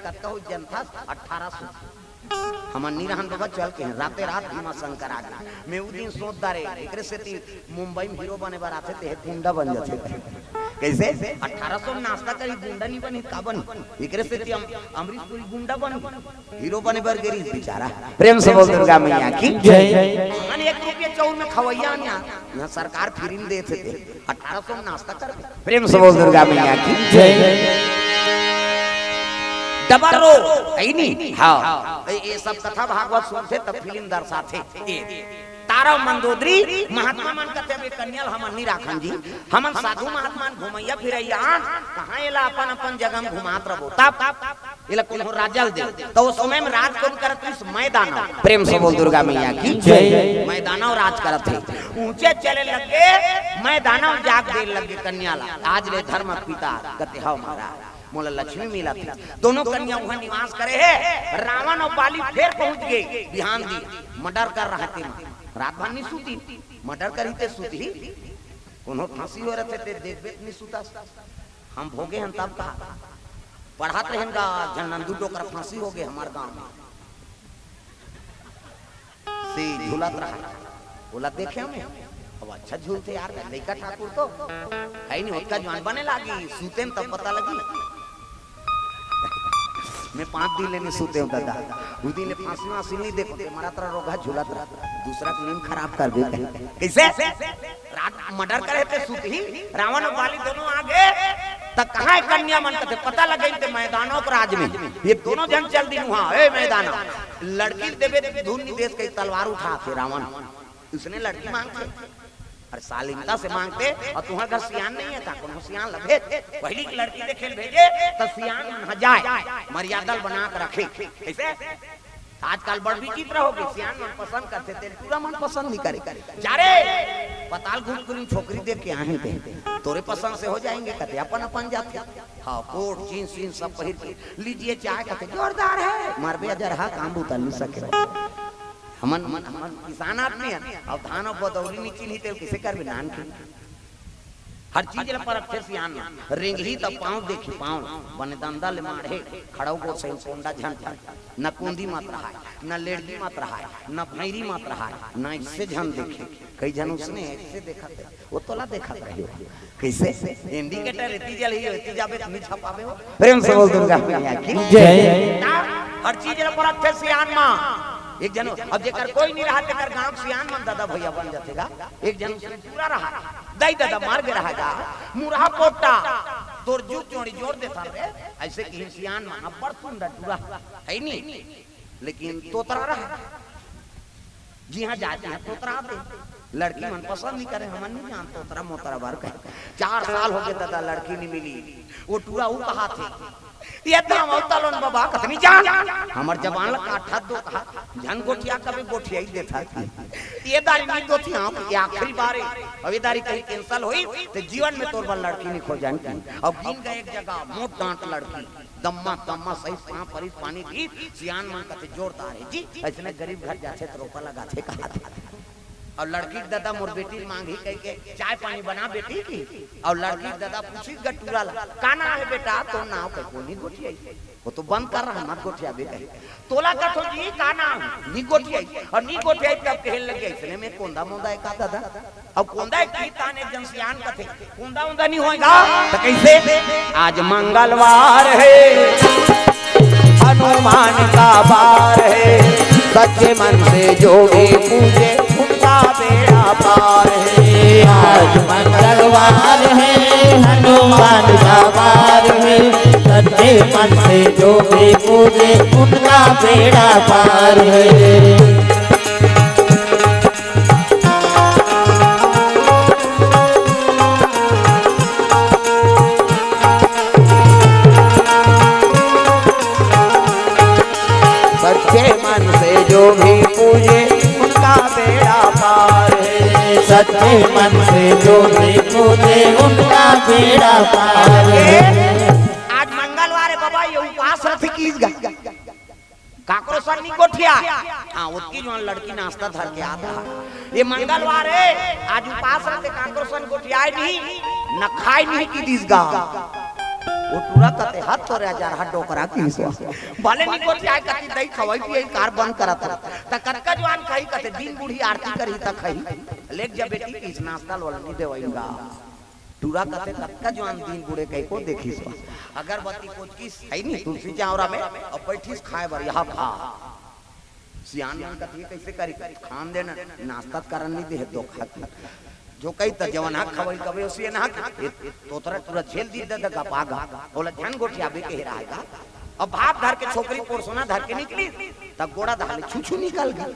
कत्ता हो जनता 1800 हम निरहन बाबा चल के हैं राते रात भीमा शंकर आ गए मैं उ दिन सोच दारे एकरे से मुंबई में हीरो बने बार आते थे गुंडा बन जाते कैसे 1800 में नाश्ता करी गुंडा नहीं बने का बन एकरे से अमरीश पुरी गुंडा बन हीरो बने बार गेरी बेचारा प्रेम से बोल दुर्गा मैया की जय मन 1 रुपया चौर में खवैया यहां सरकार फ्री में देते थे 1800 में नाश्ता कर प्रेम से बोल दुर्गा मैया की जय डबल रो नहीं हाँ ये सब कथा भागवत सुनते तब फिल्म दर्शाते तारा मंदोदरी महात्मा मन कहते कन्या हमन नहीं राखन जी हमन साधु महात्मा घुमैया फिरैया कहां एला अपन अपन जगह घुमात रहो तब एला कोनो राजल दे तो उस समय में राज कौन करत इस मैदान प्रेम से बोल दुर्गा मैया की जय मैदानव राज करत थे ऊंचे चले लगे मैदानव जाग दे लगे कन्या ला आज ले धर्म पिता कहते हां महाराज मोला लक्ष्मी मिला थी दोनों कन्या वहां निवास करे है रावण और बाली फिर पहुंच गए बिहान दी मर्डर कर रहा थे रात भर नहीं सूती मर्डर करी थे सूती कोनो फांसी हो रहे थे देख देख नहीं सूता हम भोगे हैं तब कहा पढ़ाते हैं का जननंदू टोकर फांसी हो गए हमारे गांव में से झूलत रहा बोला देखे हमें अब अच्छा झूलते यार लड़का ठाकुर तो है नहीं उसका जवान बने लगी सूते तब पता लगी मैं 5 दिन लेने सूते हूँ दादा उस दिन फांसी वांसी नहीं देखो हमारा तरह रोगा झूलत रहा दूसरा फिल्म खराब कर देते कैसे रात मर्डर करे थे सूत ही रावण और बाली दोनों आ गए तब कहाँ कन्या मन करते पता लगे थे मैदानों पर आज में ये दोनों जन चल दी वहाँ मैदान लड़की देवे धूल देश के तलवार उठा थे रावण उसने लड़की मांगते और शालीनता से मांगते और तुम्हारा घर सियान नहीं है था कौन सियान लगे पहली लड़की दे खेल भेजे तो सियान न जाए मर्यादा बना कर रखे कैसे आजकल बड़ विचित्र हो गई सियान मन पसंद करते थे पूरा मन पसंद नहीं करे जा रे पताल घूम छोकरी देख के आए थे तोरे पसंद से हो जाएंगे कहते अपन अपन जाते हाँ कोट जींस जींस सब पहिर लीजिए चाय कहते जोरदार है मारबे अजरहा काम उतर नहीं सके हमन किसान आदमी है अब धान और बदौली नीचे नहीं तेल किसे कर नान के हर चीज पर अच्छे से आना रिंग ही तब पाँव देखी पाँव बने दंदा ले मारे खड़ाऊ को सही कोंडा झन न कुंदी मत रहा है न लेडगी मत रहा है न भैरी मत रहा है न इससे झन देखे कई जन उसने ऐसे देखा थे वो तोला देखा रहे कैसे इंडिकेटर इतनी जल ही इतनी जाबे नहीं छपावे हो प्रेम से बोल दुर्गा मैया की जय हर चीज पर अच्छे से आना एक जन अब जेकर कोई नहीं रहा तेकर गांव सियान मन दादा भैया बन जातेगा एक जन पूरा रहा दाई दादा मार के रहेगा मुरहा पोटा तोर जूत चोड़ी जोड़ देता रे ऐसे कि सियान मन बड़ सुंदर पूरा है नहीं लेकिन तोतरा रहा जी हां जाते हैं तोतरा दे लड़की मन पसंद नहीं करे हमन नहीं जानते तोतरा मोतरा बार कहे 4 साल हो गए दादा लड़की नहीं मिली वो टूरा वो कहा थे ये दाम औतलन बाबा कतनी जान हमर जवान ला काठा दो कहा जन गोठिया कभी गोठिया ही देता ये दारी नहीं दो थी हम ये आखिरी बार अब ये दारी कहीं कैंसिल हुई तो जीवन में तोर बल लड़की नहीं खो जाएगी अब गिन गए एक जगह मोट डांट लड़की दम्मा दम्मा सही सांप परिस पानी भी सियान मन कते जोरदार है जी ऐसे गरीब घर जाते तो रोपा लगाते कहा और लड़की दादा मोर बेटी मांगी कह के चाय पानी बना बेटी की और लड़की दादा पूछी गटूरा काना है बेटा तो नाव के कोनी गोठिया वो तो बंद कर रहा मत गोठिया बेटा तोला का तो जी काना नी गोठिया और नी गोठिया तब कहने लगे इसने में कोंदा मोंदा एक दादा अब कोंदा की तान एक जन सियान का थे कोंदा उंदा नहीं होएगा तो कैसे आज मंगलवार है हनुमान का बार है सच्चे मन से जो भी पूजे उनका बेड़ा पार है आज मंगलवार है हनुमान का बार है सच्चे मन से जो भी पूजे उनका बेड़ा पार है जो भी पूजे उनका बेड़ा पार है सच्चे मन से जो भी पूजे उनका बेड़ा पार है आज मंगलवार है बाबा ये उपास रथ कीज गा काकरो सन्नी गोठिया हां उसकी जो लड़की नाश्ता धर के आता ये मंगलवार है आज उपास रथ काकरो सन गोठिया नहीं न खाई नहीं की दिस गा वो टूरा कते हाथ तोरे हजार हाथ डोकरा की भले निको चाय कति दई खवाई पी कार बंद करत त कतका जवान खाई कते दिन बूढ़ी आरती करी त खाई लेक जब बेटी की नाश्ता लोलनी देवईगा टूरा कते कतका जवान दिन बूढ़े कई को देखी सो अगरबत्ती कुछ की है नहीं तुलसी चावरा में और बैठीस खाए बर यहां खा सियान मन कती कैसे करी खान देना नाश्ता करन नहीं दे दो खा जो कई त जवन हक खवई कबे उसी ना तोतरा तुरा झेल दी दे का पागा बोला धन गोठिया बे के रहेगा अब भाप धर के छोकरी पोरसोना धर के निकली तब गोड़ा धाले छुछू निकल गई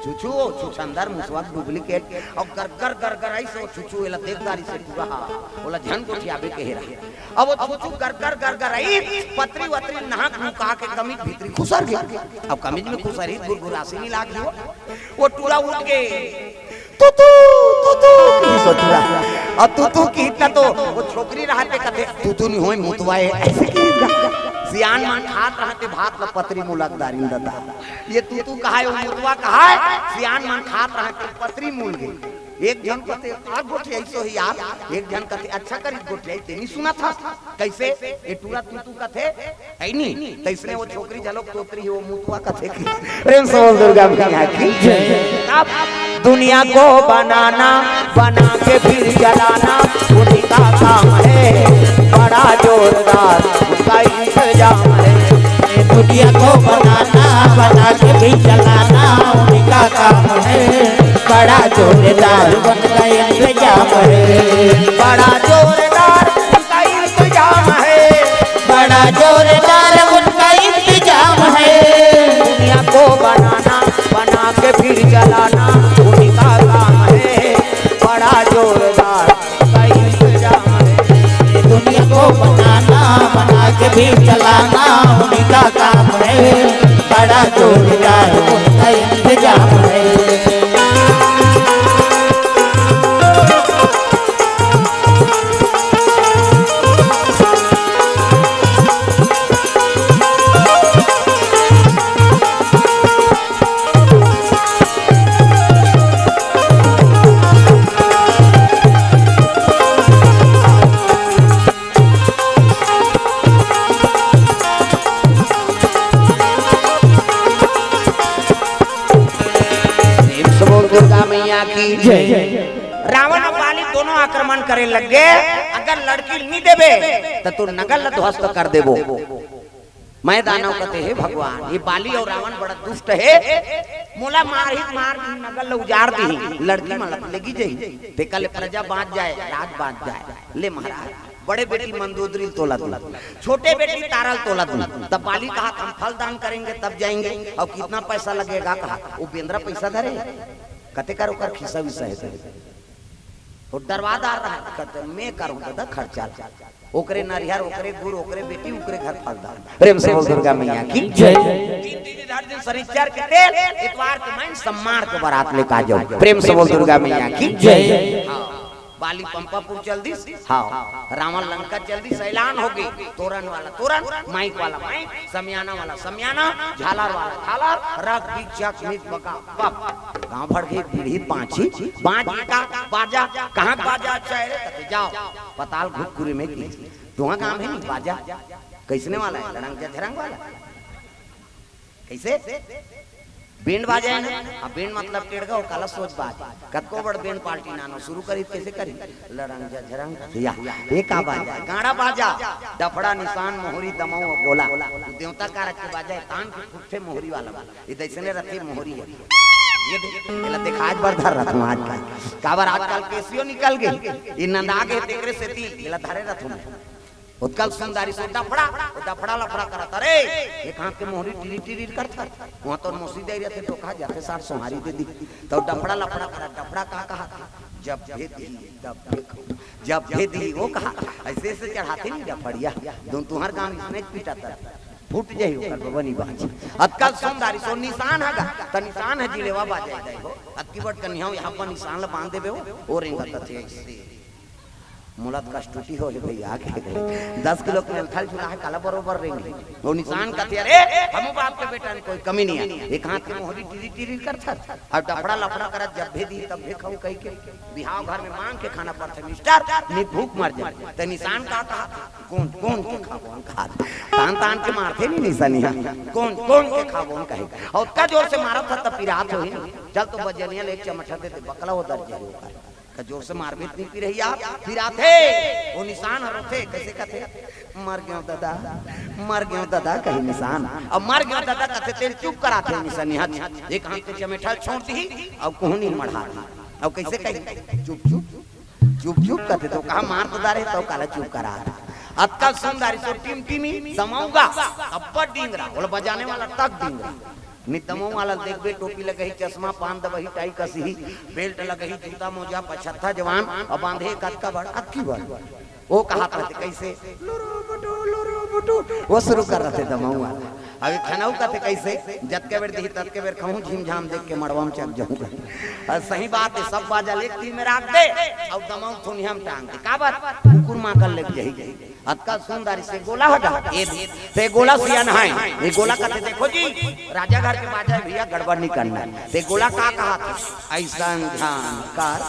छुछू छुछंदर मुसवा डुप्लीकेट और गरगर गरगर आई सो छुछू एला देखदारी से पूरा बोला धन गोठिया बे के रहा अब वो छुछू गरगर गरगर आई पतरी वतरी नाक मुका के कमीज भीतरी खुसर गई अब कमीज में खुसरी गुरगुरासी नहीं लागी वो टूरा उठ के तुतू तुतू की सोचुरा अब तुतू की इतना तो वो छोकरी रहते कथे तुतू नहीं होई मुतवाए ऐसे की सियान मान खात रहते भात ल पतरी मुलकदारी दता ये तुतू कहा है मुतवा कहा है सियान मान खात रहते पतरी मूल गई एक जन कथे आ गोठे ऐसो ही यार एक जन कथे अच्छा करी गोठे ऐसे नहीं सुना था कैसे ये टूरा तुतू कथे है नहीं तैसने वो छोकरी झलक तोतरी वो मुतवा कथे की प्रेम से बोल दुर्गा मैया की जय अब दुनिया को बनाना बना के फिर जलाना उन्हीं का काम है बड़ा जोरदार उसका इंतजाम है दुनिया को बनाना बना के भी चलाना उन्हीं का काम है बड़ा जोरदार उनका इंतजाम है बड़ा जोरदार उसका इंतजाम है बड़ा जोरदार उनका इंतजाम है दुनिया को बनाना बना के फिर जलाना उन्हीं का काम है बड़ा जोरदार उसका इंतजाम है दुनिया को बनाना बना के भी चलाना उन्हीं का काम है बड़ा जोरदार उनका इंतजाम है रावण और बाली दोनों आक्रमण करे लग गए अगर लड़की नहीं देवे तो तू नगल ध्वस्त कर देबो मैं दानव कहते है भगवान ये बाली और रावण बड़ा दुष्ट है मोला मार नगल उजाड़ दी लड़की मलक लगी जाई ते कल प्रजा बांट जाए राज बांट जाए ले महाराज बड़े बेटी मंदोदरी तोला छोटे बेटी तारल तोला तब बाली कहा हम फल दान करेंगे तब जाएंगे और कितना पैसा लगेगा कहा वो बेंद्रा पैसा धरे कते कर ओकर खिस्सा विसा है तो डरवादार रहा कहते मैं करूं दादा खर्चा ओकरे नरिहर ओकरे गुरु ओकरे बेटी ओकरे घर फलदार प्रेम से बोल दुर्गा मैया की जय दिन शनिचर के तेल इतवार के मैं सम्मान के बारात लेके आ जाओ प्रेम से बोल दुर्गा मैया की जय बाली पंपापुर चल दी हाँ रावण लंका चल दी सैलान हो गई तोरण वाला तोरण माइक वाला माइक समियाना वाला समियाना झालर वाला झालर रख दी चक मिट बका पप गांव भर के पीढ़ी पांची पांच का बाजा कहां बाजा अच्छा है कहते जाओ पताल घुटकुरे में की तुहा काम है नहीं बाजा कैसने वाला है लड़ंग झरंग वाला कैसे बेंड बाजा है ना अब बेंड मतलब टेढ़गा और काला सोच बाज कतको बड़ बेंड पार्टी नानो शुरू करी कैसे करी लड़ंग झरंग या एक आ बाजा गाड़ा बाजा डफड़ा निशान मोहरी दमाऊ बोला देवता कारक के बाजा है कान के फुट्टे मोहरी वाला ये दैसने रथी मोहरी है ये देखा आज बरधर रथ आज का काबर आजकल केसियो निकल गई ये नंदा के तेरे से ती इला धारे रथ में उत्कल सुंदरी से डफड़ा लफड़ा करता रे एक हाथ के मोहरी टिरी टिरी करता वहां तो मोसी दे रहे थे तो कहा जाते साथ सोहारी दे दी तो डफड़ा लफड़ा करा डफड़ा कहा जब भेदी तब देखो जब भेदी वो कहा ऐसे ऐसे चढ़ाते नहीं डफड़िया दोनों तुम्हार गांव इसने पीटाता फूट जाई ओकर बबनी बाज अतकल सुंदरी सो निशान हैगा त निशान है जिलेवा बाजे हो अतकी बट कन्या यहां पर निशान ल बांध देबे ओ रेंगा तथे ऐसे मुलत कष्टुटी हो भैया के 10 किलो के थल चुरा है काला बरोबर रहेंगे वो निशान का थे अरे हम बाप के बेटा ने कोई कमी नहीं है एक हाथ के मोहरी टीरी टीरी करता और डफड़ा लफड़ा कर जब भी दी तब भी खाऊं कह के बिहाव घर में मांग के खाना पड़ता मिस्टर नहीं भूख मर जाए तो निशान का कहा कौन कौन के खाबो खा तान तान के मारते नहीं निशानिया कौन कौन के खाबो कहे और का जोर से मारा था तब पिरात होई चल तो बजनिया ले चमटा देते बकला हो दर्ज होगा जोर से मार भी नहीं पी रही आप फिर आते वो निशान हरो थे कैसे कहते मर गया दादा कहीं निशान अब मर गया दादा कहते तेल चुप कराते निशान हाथ एक हाथ के चमेठा छोड़ती ही अब कोहनी मढ़ा अब कैसे कही चुप चुप चुप चुप कहते तो कहा मार तो दारे तो काला चुप करा अतका सुंदर सो टीम टीमी समाऊंगा अब डिंगरा बोल बजाने वाला तक डिंगरा नितमो वाला देख बे टोपी लगही चश्मा पान दबही टाई कसी बेल्ट लगही जूता मोजा 75 जवान और बांधे कद का बड़ा अक्की बड़ वो कहा करते कैसे लोरो बटू वो शुरू कर रहे थे दमाऊ वाला अभी खानाऊ कहते कैसे जत के बेर दी तत के बेर कहूं झिम झाम देख के मड़वा में चक जाऊं सही बात है सब बाजा लेती में रख दे और दमाऊ थोनी हम टांग दे का बात कुकुर मां कर ले जही अतका सुंदर से गोला हटा ये ते गोला सियान है ये गोला कहते देखो जी राजा घर के बाजा भैया गड़बड़ नहीं करना ते गोला का कहा था ऐसा ध्यान कर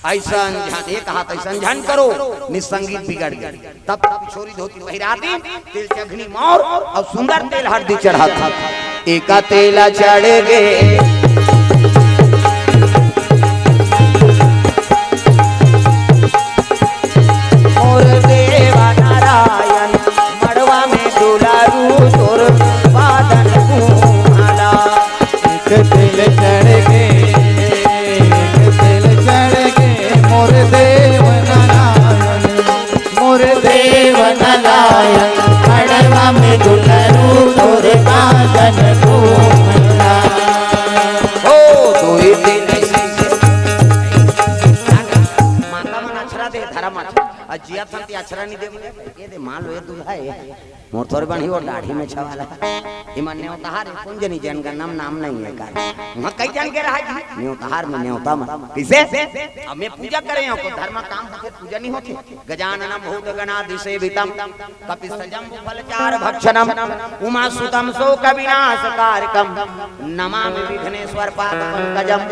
ऐसा ध्यान ये कहा था ऐसा ध्यान करो निसंगीत बिगड़ गई तब छोरी धोती पहिराती तेल चघनी मोर और सुंदर तेल हरदी चढ़ाता एका तेला चढ़ गए जिया संति अक्षरा नहीं दे ये दे मान लो ये दूल्हा है मोर थोड़ी बनी और दाढ़ी में छवाला इमन ने उतार कुंज नहीं जन का नाम नहीं है कार वहां कई जन के रहा जी ने उतार में ने उतार कैसे अब मैं पूजा करे हो को धर्म काम के पूजा नहीं होती गजाननम भूत गणाधि सेवितम कपिसजम फलचार भक्षणम उमा सुतम शोक विनाश कारकम नमामि विघ्नेश्वर पाद पंकजम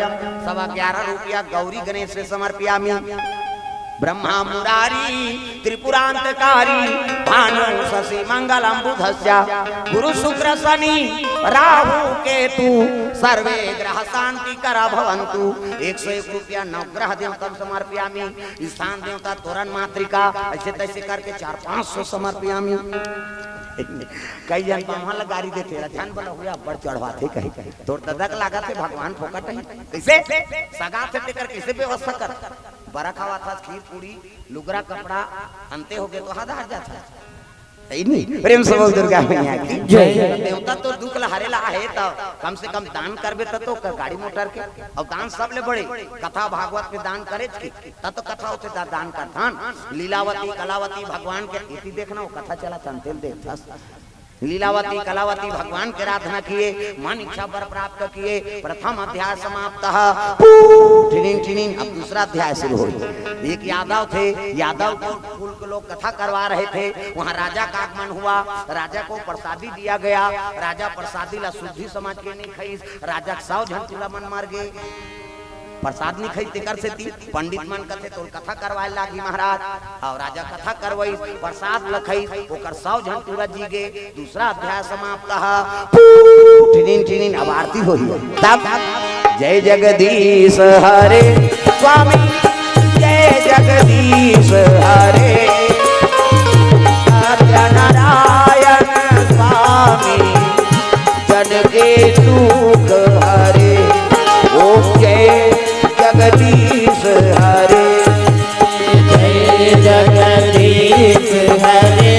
11.5 रुपया गौरी गणेश से समर्पयामि ब्रह्मा मुरारी त्रिपुरांतकारी भानु शशि मंगलम बुधस्य गुरु शुक्र शनि राहु केतु सर्वे ग्रह शांति करा भवन्तु 101 रुपया नवग्रह देवता समर्पयामि स्थान देवता तोरण मातृका ऐसे तैसे करके 400-500 समर्पयामि कई जन वहां गाड़ी देते रथन बना हुआ बड़ चढ़वाते कहीं तोड़ तदक लागत भगवान फोकट है कैसे सगा से लेकर कैसे व्यवस्था कर बड़ा खावा था खीर पूरी लुगरा कपड़ा अंते हो गए तो हाथ हार जाता नहीं प्रेम से बोल दुर्गा मैया की जय देवता तो दुख लहरेला है तो कम से कम दान करबे तो गाड़ी मोटर के और दान सब ले बड़े कथा भागवत में दान करे तब तो कथा होते दान करता लीलावती कलावती भगवान के इति देखना वो कथा चला तेल देख लीलावती कलावती भगवान की आराधना किए मन इच्छा वर प्राप्त किए प्रथम अध्याय समाप्त अब दूसरा अध्याय शुरू हो एक यादव थे यादव को कुल के लोग कथा करवा रहे थे वहाँ राजा का आगमन हुआ राजा को प्रसादी दिया गया राजा प्रसादी ला शुद्धि समझ के नहीं खाई राजा 100 झंटूला मन मार गए प्रसाद नहीं खाई कर से पंडित मन कथे तो कथा करवाए लागी महाराज और राजा कथा करवाई प्रसाद लखई ओकर 100 झंटूरा जी गे दूसरा अध्याय समाप्त टिनिन अब आरती होई तब जय जगदीश हरे स्वामी जय जगदीश हरे नारायण स्वामी जन के दुख हरे ओम जय जगदीश हरे जय जगदीश हरे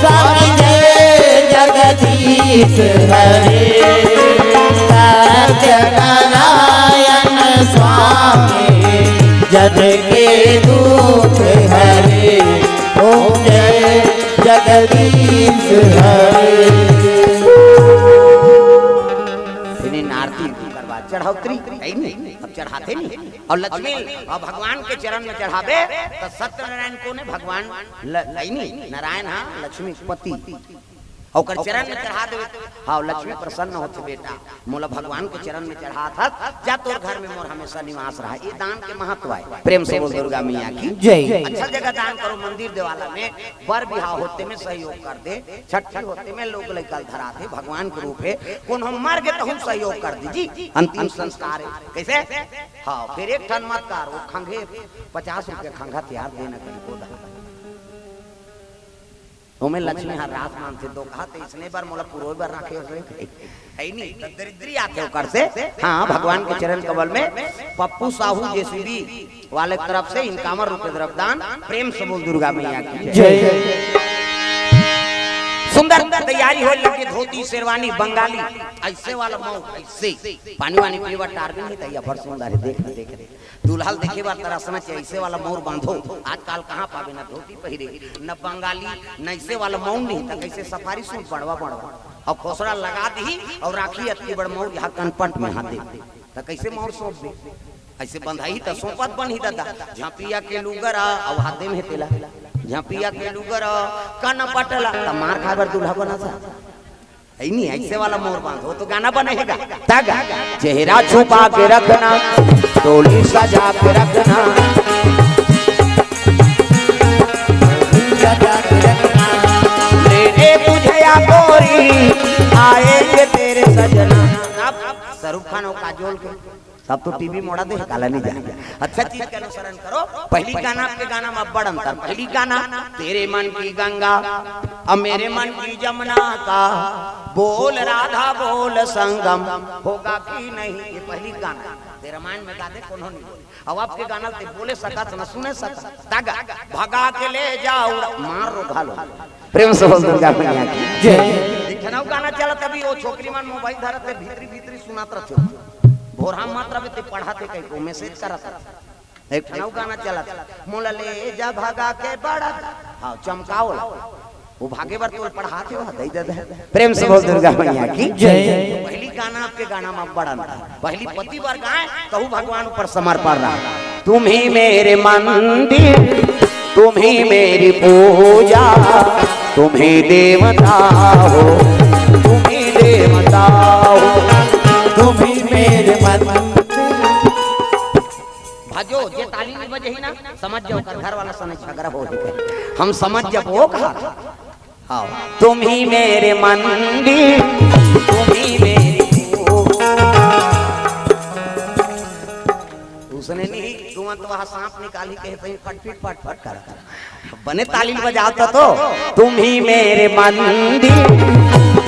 स्वामी जय जगदीश हरे नारायण स्वामी जन के दुख हरे ओम जय जगदीश हरे आरती करवा चढ़ा चढ़ौतरी है नहीं, अब चढ़ाते नहीं। और लक्ष्मी और भगवान के चरण में चढ़ावे तो सत्यनारायण को ने भगवान नहीं नारायण हाँ लक्ष्मी पति और चरण में चढ़ा दे। हाँ लक्ष्मी प्रसन्न होते बेटा मोला भगवान के चरण में चढ़ा था जा तोर घर में मोर हमेशा निवास रहा। ये दान के महत्व है। प्रेम से बोल दुर्गा मैया की जय। अच्छा जगह दान करो। मंदिर देवाला में बर बिहाव होते में सहयोग कर दे, छठ होते में लोग लेकर धराते भगवान के रूप है। कौन हम मर गए तो हम सहयोग कर दीजिए अंतिम संस्कार है कैसे। हाँ फिर एक टन मत कार वो खंघे 50 रुपये खंघा तैयार देना कहीं हमें लक्ष्मी हर रात मानते दो कहते इसने बार मोला पूरा बार रखे है नहीं दरिद्री आते होकर से। हाँ भगवान के चरण कमल में पप्पू साहू जेसीबी वाले तरफ से इनकामर रुपए द्रव्यदान। प्रेम से बोल दुर्गा मैया की जय। सुंदर तैयारी हो लगे धोती शेरवानी बंगाली ऐसे वाला मऊ ऐसे पानी वानी पीवा टार नहीं तैयार भर सुंदर है। देख देख दुल्हल देखे बार तरसना चाहिए ऐसे वाला मोर बांधो। आजकल कहाँ पावे ना धोती पहिरे न बंगाली न ऐसे वाला मऊ नहीं तो कैसे सफारी सूट पड़वा और खोसड़ा लगा दी और राखी अति बड़ मोर यहाँ कनपट में हाथ दे तो कैसे मोर सौंप दे ऐसे बंधाई तो सोपत बन ही दादा झापिया के लुगर और हाथे में तेला झापिया के लुगर कन पटला तो मार खाबर दूल्हा बना था नहीं ऐसे वाला मोर बांधो तो गाना बनेगा तागा चेहरा छुपा के रखना टोली सजा के रखना सजा के रखना लेने तुझे या गोरी आएंगे तेरे सजना। अब शाहरुख खान और काजोल के सब तो टीवी मोड़ा दे काला नहीं जाएगा। अच्छा चीज का अनुसरण करो। पहली गाना आपके गाना में बड़ अंतर। पहली गाना तेरे मन की गंगा अब मेरे मन की जमुना का बोल राधा बोल संगम होगा कि नहीं। ये पहली गाना तेरा माइंड में गा दे कौन नहीं बोले। अब आपके गाना ते बोले सका न सुने सका तागा भगा के ले जाओ मार रो घालो। प्रेम से बोल दुर्गा मैया की जय। देखना गाना चला तभी वो छोकरी मन मोबाइल धरते भीतरी भीतरी सुनात रहते भोरा मात्रा में ते पढ़ाते कहीं को मैसेज करता एक नौ गाना चला मोला ले जा भागा के बड़ा हाँ चमकाओ वो भागे बार तो पढ़ाते हो दे दे। प्रेम से बोल दुर्गा मैया की जय। पहली गाना आपके गाना में बड़ा पहली पति बार गाए कहूँ भगवान ऊपर समर्पण रहा। तुम ही मेरे मंदिर तुम ही मेरी पूजा तुम ही देवता हो तुम ही देवता हो तुम ही मेरे मन भाजो जे ताली में बजे ही ना समझ जाओ कर घर वाला सने झगड़ा हो ही हम समझ जब वो कहा हाँ तुम ही मेरे मंदिर तुम ही मेरी उसने नहीं तुरंत वहां सांप निकाली कहीं कहीं फटफट फटफट कर बने ताली बजाता तो तुम ही मेरे मंदिर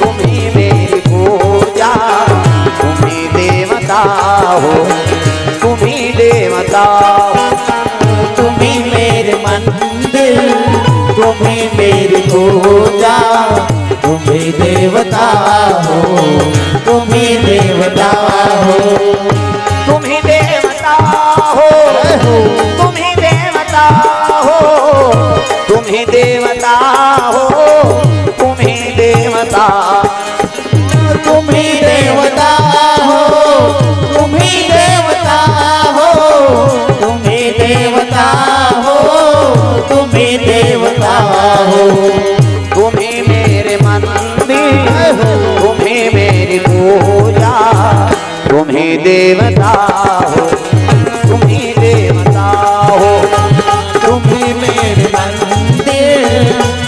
तुम ही मेरी पूजा तुम ही देवता हो तुम ही देवता तुम ही मेरे मंदिर तुम ही मेरी पूजा तुम ही देवता हो तुम ही देवता हो तुम ही देवता हो तुम ही देवता हो तुम ही देवता हो तुम ही देवता तुम ही देवता हो तुम ही देवता हो तुम ही देवता हो तुम ही देवता हो तुम ही मेरे मंदिर तुम ही मेरी पूजा तुम ही देवता हो तुम ही देवता हो तुम ही मेरे मंदिर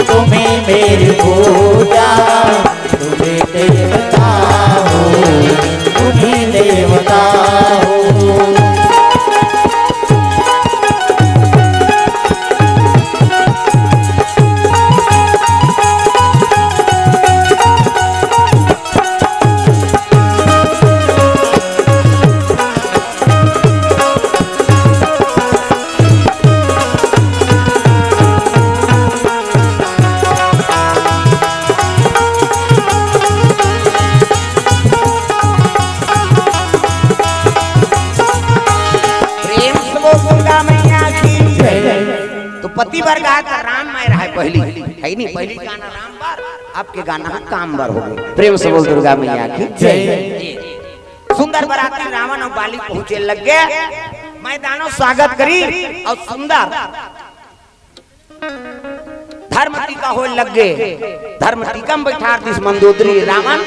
तुम ही मेरी पूजा तुम ही देवता हो तुम ही देवता हो। पति बार गाय का राम मायरा है पहली है नहीं पहली गाना राम बार आपके गाना काम बार हो गए। प्रेम से बोल दुर्गा मैया की जय। सुंदर बराती रावण और बाली पहुंचे लग गए, मैदानों स्वागत करी और सुंदर धर्म टीका हो लग गए। धर्म टीका में बैठा दिस मंदोदरी रावण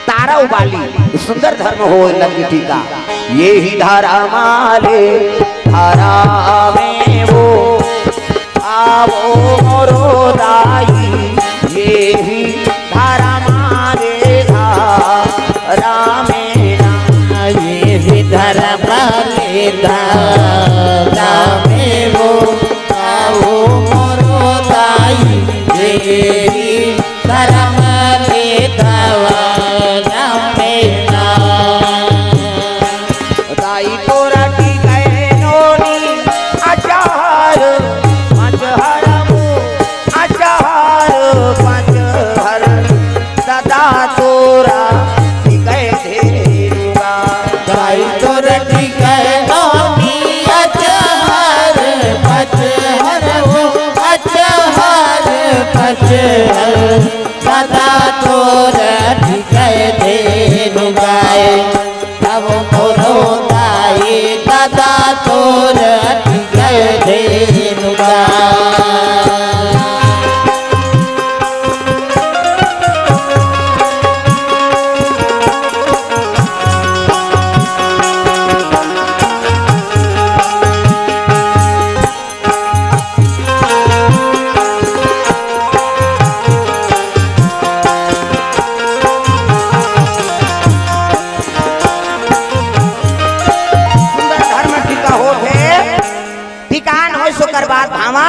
तारा उबाली सुंदर धर्म हो लग टीका। ये ही धारा माले धारा में वो आवो मोरो दाई, ये ही धारा मारे धारा में ना, ये ही धारा मारे धारा में वो आओ मोरो दाई, ये ही धारा मारे धारा में ना। दाई तोरा टी गए नोनी अचार पंचहर अचार पंचहर सदा तोरा टी गए धेरुआ। दाई तोरा टी गए नोनी अचार पंचहर अचार पंचहर सदा तोरा टी गए धेरुआ। तब मोरो दाई दादा तोरा टी गए धेरुआ। सुंदर धर्म टीका हो थे ठिकान हो सोकर बात भावा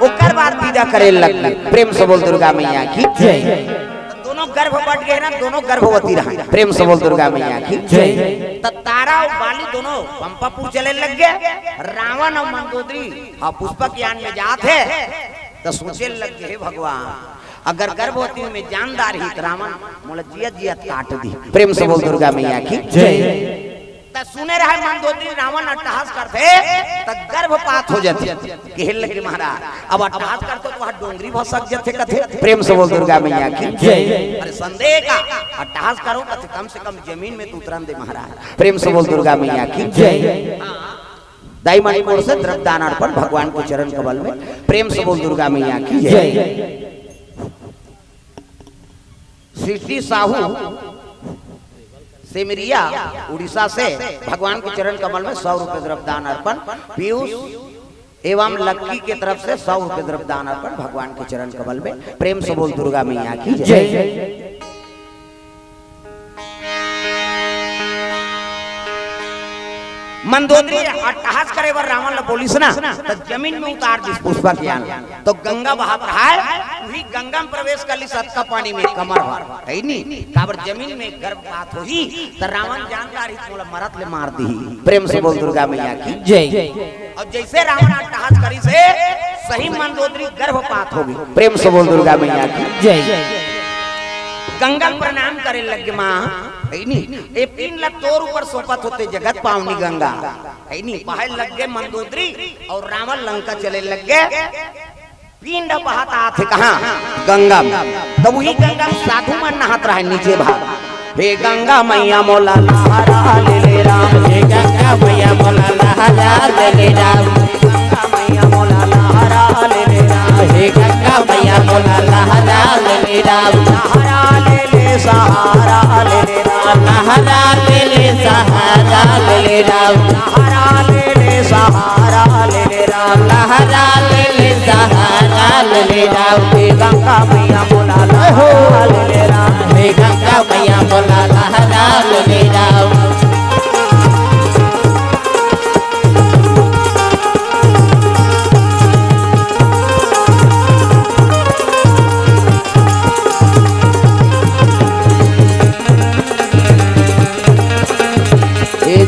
ओकर बाद विदा करे लग। प्रेम से बोल दुर्गा मैया की जय। दोनों गर्भ बढ़ गए ना, दोनों गर्भवती रहा। प्रेम से बोल दुर्गा मैया की जय। तो तारा और बाली दोनों पंपापुर चले लग गए। रावण और मंदोदरी हाँ पुष्पक यान में जाते तो सोचे लग गए भगवान अगर गर्भवती में जानदार ही तो रावण मोला जिया जिया काट दी। प्रेम से बोल दुर्गा मैया की जय। त सुने रहे मंदोदरी रावण अट्टहास करते त गर्भपात हो जाते कहल लगे महाराज अब अट्टहास करते तो वहां डोंगरी भसक जाते कथे। प्रेम से बोल दुर्गा मैया की जय। अरे संदेह का अट्टहास करो कथे कम से कम जमीन में तो उतरन दे महाराज। प्रेम से बोल दुर्गा मैया की जय। दाई मणिपुर से द्रव्यदान अर्पण भगवान के चरण कमल में। प्रेम से बोल दुर्गा मैया की जय। सृष्टि साहू सेमरिया उड़ीसा से भगवान के चरण कमल में 100 रुपए द्रव्यदान अर्पण। पीयूष एवं लक्की के तरफ से 100 रुपए द्रव्यदान अर्पण भगवान के चरण कमल में। प्रेम से बोल दुर्गा मैया की जय। मंदोदरी अट्टहास करे वर रावण ने बोलिस ना तो जमीन में उतार दिस पुष्पक यान तो गंगा बहा है वही गंगा में प्रवेश कर ली सत्ता पानी में कमर भर है नी काबर जमीन में गर्भपात होही तो रावण जानदार ही मोला मरत ले मार दी। प्रेम से बोल दुर्गा मैया की जय। और जैसे रावण अट्टहास करी से सही मंदोदरी गर्भपात हो गई। प्रेम से बोल दुर्गा मैया की जय। गंगा प्रणाम करे लग माँ है नी ए पिन ला तोर ऊपर सोपत होते जगत पावनी गंगा है नी बहाय लग गए मंदोदरी और रावण लंका चले लग गए। पिंड बहाता थे कहाँ गंगा में तब वही गंगा में साधु मन नहात रहे नीचे भाग। हे गंगा मैया मोला लहरा ले ले राम। हे गंगा मैया मोला लहरा ले ले राम। गंगा मैया मोला लहरा ले ले राम। हे गंगा मैया मोला लहरा ले ले राम। लहरा ले ले सहारा ले ले राम। लहरा ले ले सहारा ले ले राम। लहरा ले ले सहारा ले ले राम। लहरा ले ले सहारा ले ले राम। हे गंगा मैया मोला लहरा ले ले राम। हे गंगा मैया मोला लहरा ले ले राम।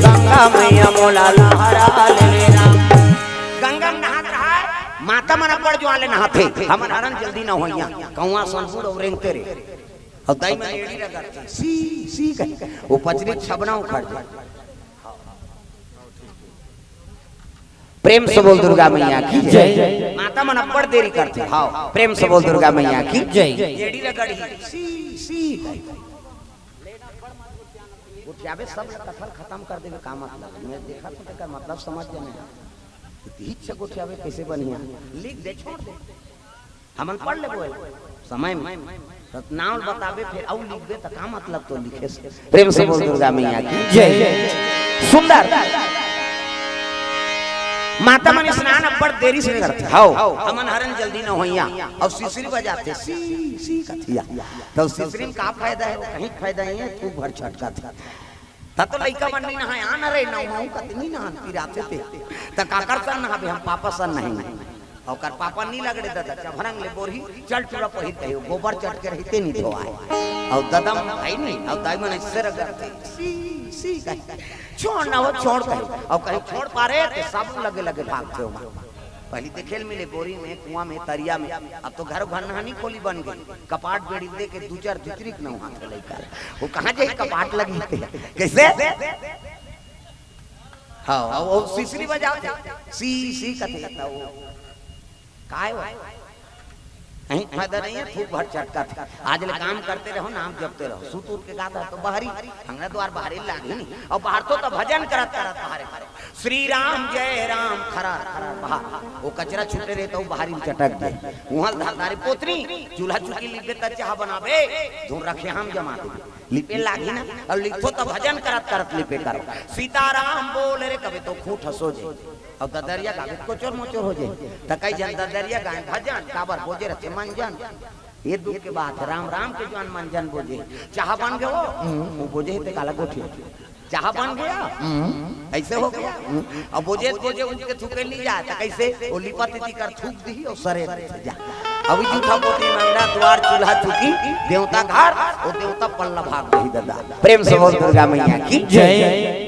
गंगा मैया मोला लहरा ले ले राम। गंगा में नहात रहा माता मन पड़ जो आले नहाते हमन हरन जल्दी न होइया कौवा संसूर और रेंगते रे और दाई में एड़ी लगाते सी सी कह वो पचरी छबना उखड़ जाए। प्रेम से बोल दुर्गा मैया की जय। माता मन अब्बड़ देरी करते हां प्रेम से बोल दुर्गा मैया की जय। एड़ी लगड़ी सी सी गोठियावे सब कथल खत्म कर देवे का मतलब मैं देखा तो तेकर मतलब समझ जाने हिच से गोठियावे कैसे बनिया लिख दे छोड़ दे हमन पढ़ लेबो समय में तो नाम बतावे फिर और लिख दे त का मतलब तो लिखे से प्रेम से बोल दुर्गा मैया की जय। सुंदर माता मन स्नान अब्बड़ देरी से करते हाओ हमन हरन जल्दी न होइया और सिसरी बजाते सी सी कथिया तो सिसरी में का फायदा है कहीं फायदा नहीं है खूब भर छटका था तो लइका मन नहीं नहाय आन रे नौ कतनी नहान पिराते थे त काकर सन नहाबे हम पापा सन नहीं और कर पापा नहीं लगड़े दादा चभरंग ले बोरी चल चुरा पहिर कहियो गोबर चट के रहते नहीं तो आए और ददम भाई नहीं और दाई मन इससे रगड़ते सी सी छोड़ ना हो छोड़ कहीं और कहीं छोड़ पा रहे तो साबुन लगे लगे भागते हो पहली देखेल मिले बोरी में कुआं में तरिया में अब तो घर घर नहानी खोली बन गई कपाट बेड़ी दे के दो चार भितरिक न वहां के लेकर वो कहां जाए कपाट लगी कैसे हाँ वो सिसरी बजाओ सी सी कथे वो काय नहीं फायदा नहीं है खूब भर चटका था आज ले काम करते रहो नाम जपते रहो सुतूर के गाता तो बाहरी हमरा द्वार बाहरी लागी नहीं और बाहर तो भजन करत करत बाहर श्री राम जय राम खरा खरा बाहर वो कचरा छूटे रहे तो बाहरी चटक गए वहां धारदारी पोतरी चूल्हा चुकी लिपे त चाह बनावे धूर रखे हम जमा दे लिपे लागी ना और लिखो तो भजन करत करत लिपे करो सीताराम बोल रे कभी तो खूट हसो जे और ददरिया गावे को चोर मोचोर हो जाए त कई जन ददरिया गाए भजन काबर बोजे रहते मंजन ये दुख के बात राम राम के जवान मंजन बोजे चाह बन गए वो बोजे ते काला गोठी चाह बन गया ऐसे हो गया अब बोजे बोजे उनके थूके ली जा त कैसे वो लिपत ती कर थूक दी और सरे जा अभी जूठा पोती मंगला द्वार चूल्हा चुकी देवता घर और देवता पल्ला भाग गई दादा प्रेम से बोल दुर्गा मैया की जय।